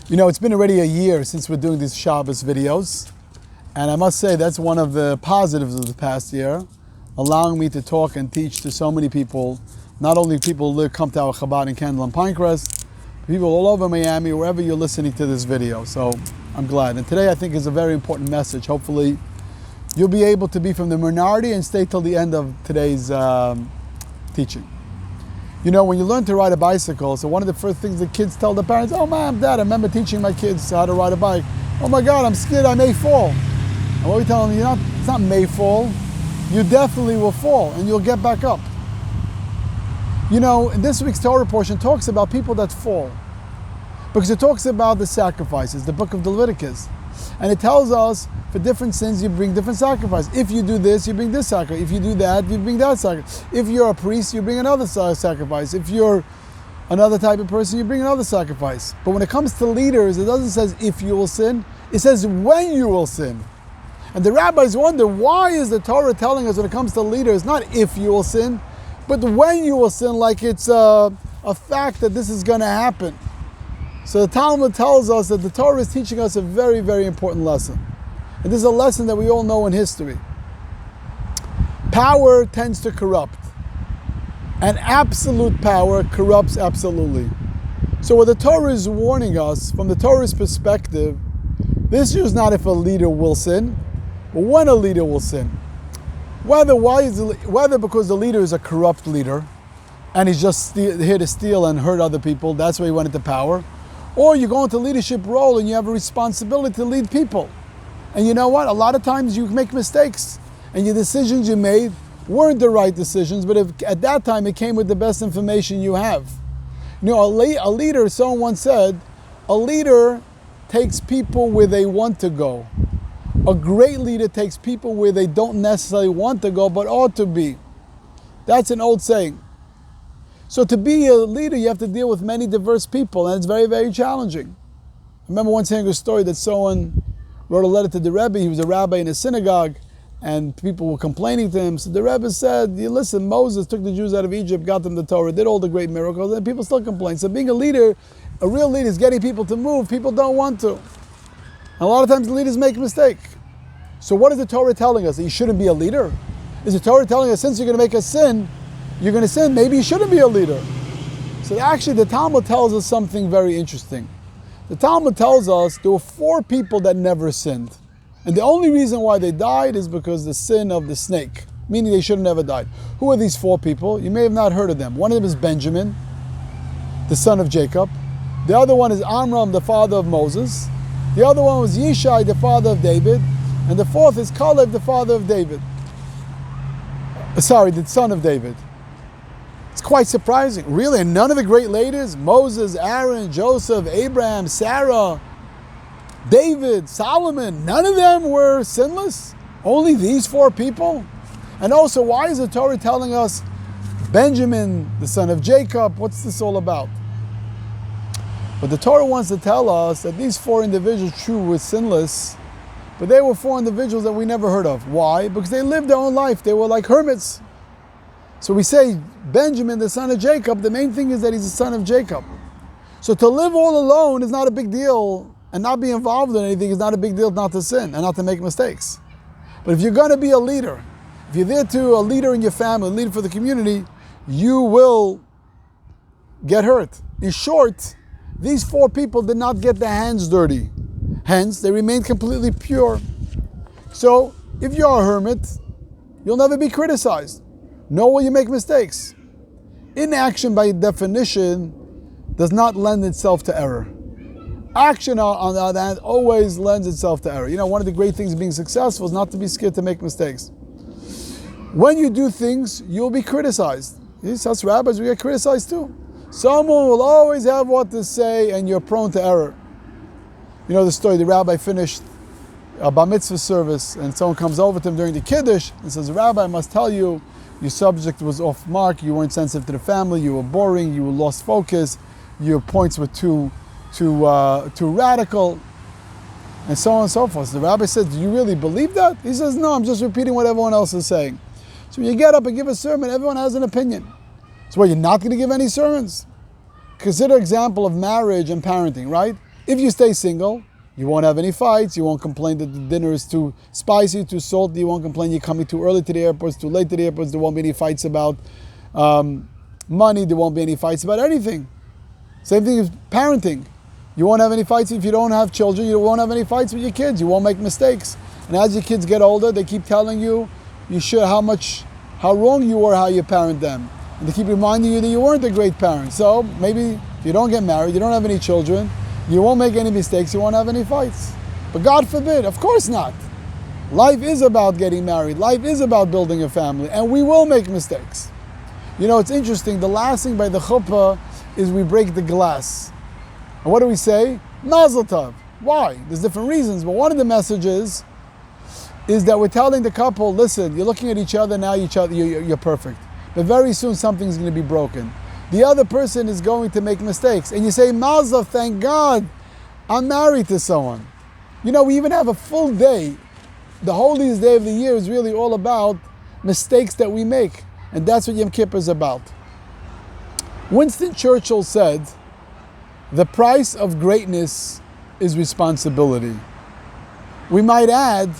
You know, it's been already a year since we're doing these Shabbos videos, and I must say that's one of the positives of the past year, allowing me to talk and teach to so many people, not only people who come to our Chabad in Kendall and Pinecrest, people all over Miami, wherever you're listening to this video. So I'm glad. And today I think is a very important message. Hopefully you'll be able to be from the minority and stay till the end of today's teaching. You know, when you learn to ride a bicycle, so one of the first things the kids tell the parents, oh mom, dad, I remember teaching my kids how to ride a bike. Oh my God, I'm scared I may fall. And what we tell them, it's not may fall, you definitely will fall and you'll get back up. You know, in this week's Torah portion talks about people that fall, because it talks about the sacrifices, the book of Leviticus. And it tells us for different sins you bring different sacrifice. If you do this, you bring this sacrifice. If you do that, you bring that sacrifice. If you're a priest, you bring another sacrifice. If you're another type of person, you bring another sacrifice. But when it comes to leaders, it doesn't say if you will sin, it says when you will sin. And the rabbis wonder, why is the Torah telling us when it comes to leaders, not if you will sin, but when you will sin, like it's a fact that this is going to happen. So the Talmud tells us that the Torah is teaching us a very, very important lesson. And this is a lesson that we all know in history. Power tends to corrupt. And absolute power corrupts absolutely. So what the Torah is warning us, from the Torah's perspective, this is not if a leader will sin, but when a leader will sin. Whether because the leader is a corrupt leader, and he's just here to steal and hurt other people, that's why he went into power. Or you go into leadership role and you have a responsibility to lead people. And you know what? A lot of times you make mistakes. And your decisions you made weren't the right decisions, but if at that time it came with the best information you have. You know, a leader, someone once said, a leader takes people where they want to go. A great leader takes people where they don't necessarily want to go, but ought to be. That's an old saying. So to be a leader, you have to deal with many diverse people, and it's very, very challenging. I remember once hearing a story that someone wrote a letter to the Rebbe. He was a rabbi in a synagogue, and people were complaining to him. So the Rebbe said, listen, Moses took the Jews out of Egypt, got them the Torah, did all the great miracles, and people still complain. So being a leader, a real leader is getting people to move. People don't want to. And a lot of times the leaders make a mistake. So what is the Torah telling us? That you shouldn't be a leader? Is the Torah telling us, since you're going to make a sin, you're going to sin, maybe you shouldn't be a leader? So actually the Talmud tells us something very interesting. The Talmud tells us there were 4 people that never sinned. And the only reason why they died is because the sin of the snake, meaning they should have never died. Who are these 4 people? You may have not heard of them. One of them is Benjamin, the son of Jacob. The other one is Amram, the father of Moses. The other one was Yishai, the father of David. And the 4th is Caleb, the father of David. The son of David. It's quite surprising. Really, and none of the great leaders, Moses, Aaron, Joseph, Abraham, Sarah, David, Solomon, none of them were sinless? Only these 4 people? And also, why is the Torah telling us Benjamin, the son of Jacob? What's this all about? But the Torah wants to tell us that these 4 individuals, true, were sinless, but they were 4 individuals that we never heard of. Why? Because they lived their own life. They were like hermits. So we say Benjamin, the son of Jacob, the main thing is that he's the son of Jacob. So to live all alone is not a big deal, and not be involved in anything is not a big deal not to sin and not to make mistakes. But if you're going to be a leader, if you're there to a leader in your family, a leader for the community, you will get hurt. In short, these 4 people did not get their hands dirty. Hence, they remained completely pure. So, if you're a hermit, you'll never be criticized, nor will you make mistakes. Inaction, by definition, does not lend itself to error. Action, on the other hand, always lends itself to error. You know, one of the great things of being successful is not to be scared to make mistakes. When you do things, you'll be criticized. Yes, us rabbis, we get criticized too. Someone will always have what to say, and you're prone to error. You know the story, the rabbi finished a bar mitzvah service, and someone comes over to him during the Kiddush and says, Rabbi, I must tell you, your subject was off mark, you weren't sensitive to the family, you were boring, you lost focus, your points were too radical, and so on and so forth. So the rabbi said, do you really believe that? He says, no, I'm just repeating what everyone else is saying. So when you get up and give a sermon, everyone has an opinion. So what, you're not going to give any sermons? Consider example of marriage and parenting, right? If you stay single, you won't have any fights. You won't complain that the dinner is too spicy, too salty. You won't complain you're coming too early to the airports, too late to the airports. There won't be any fights about money. There won't be any fights about anything. Same thing with parenting. You won't have any fights if you don't have children. You won't have any fights with your kids. You won't make mistakes. And as your kids get older, they keep telling you how wrong you were, how you parent them. And they keep reminding you that you weren't a great parent. So maybe if you don't get married, you don't have any children, you won't make any mistakes, you won't have any fights. But God forbid, of course not. Life is about getting married. Life is about building a family. And we will make mistakes. You know, it's interesting. The last thing by the chuppah is we break the glass. And what do we say? Mazel tov. Why? There's different reasons. But one of the messages is that we're telling the couple, listen, you're looking at each other now, you're perfect. But very soon something's going to be broken. The other person is going to make mistakes. And you say, Mazel, thank God, I'm married to someone. You know, we even have a full day. The holiest day of the year is really all about mistakes that we make. And that's what Yom Kippur is about. Winston Churchill said, the price of greatness is responsibility. We might add,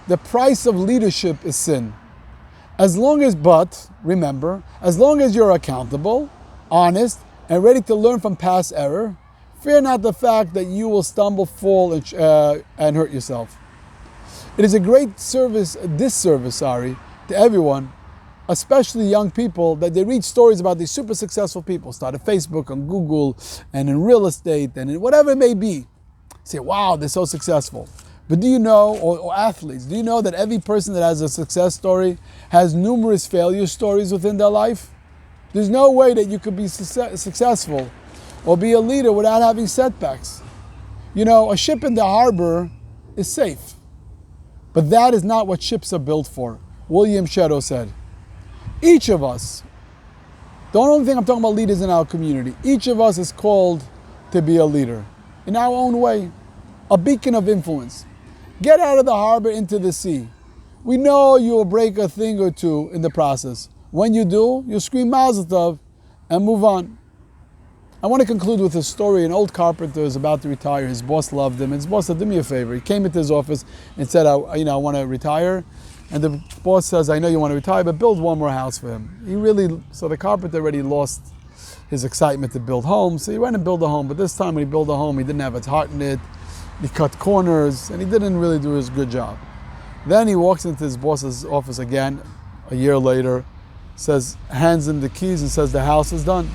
the price of leadership is sin. But remember, as long as you're accountable, honest, and ready to learn from past error, fear not the fact that you will stumble, fall, and hurt yourself. It is a great disservice to everyone, especially young people, that they read stories about these super successful people, started Facebook, on Google, and in real estate, and in whatever it may be. Say, wow, they're so successful. But do you know, or athletes, do you know that every person that has a success story has numerous failure stories within their life? There's no way that you could be successful or be a leader without having setbacks. You know, a ship in the harbor is safe, but that is not what ships are built for. William Shadow said, each of us, the only thing I'm talking about leaders in our community, each of us is called to be a leader in our own way, a beacon of influence. Get out of the harbor into the sea. We know you will break a thing or two in the process. When you do, you'll scream Mazel Tov and move on. I want to conclude with a story. An old carpenter is about to retire. His boss loved him. And his boss said, do me a favor. He came into his office and said, I want to retire. And the boss says, I know you want to retire, but build one more house for him. So the carpenter already lost his excitement to build homes. So he went and built a home. But this time when he built a home, he didn't have his heart in it. He cut corners, and he didn't really do his good job. Then he walks into his boss's office again, a year later, hands him the keys and says, the house is done.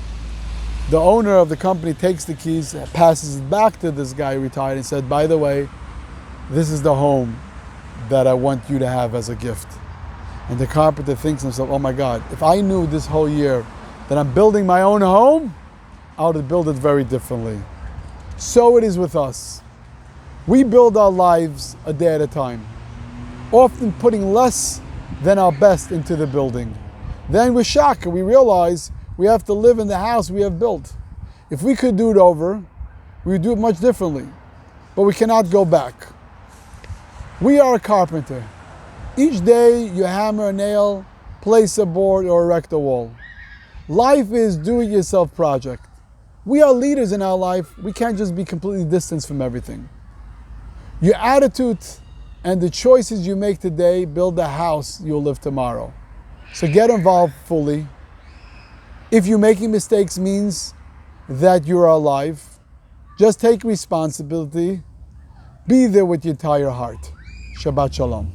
The owner of the company takes the keys, passes it back to this guy retired and said, by the way, this is the home that I want you to have as a gift. And the carpenter thinks to himself, oh my God, if I knew this whole year that I'm building my own home, I would have built it very differently. So it is with us. We build our lives a day at a time, often putting less than our best into the building. Then we're shocked and we realize we have to live in the house we have built. If we could do it over, we would do it much differently, but we cannot go back. We are a carpenter. Each day you hammer a nail, place a board, or erect a wall. Life is do-it-yourself project. We are leaders in our life. We can't just be completely distanced from everything. Your attitude and the choices you make today build the house you'll live tomorrow. So get involved fully. If you're making mistakes means that you're alive, just take responsibility. Be there with your entire heart. Shabbat Shalom.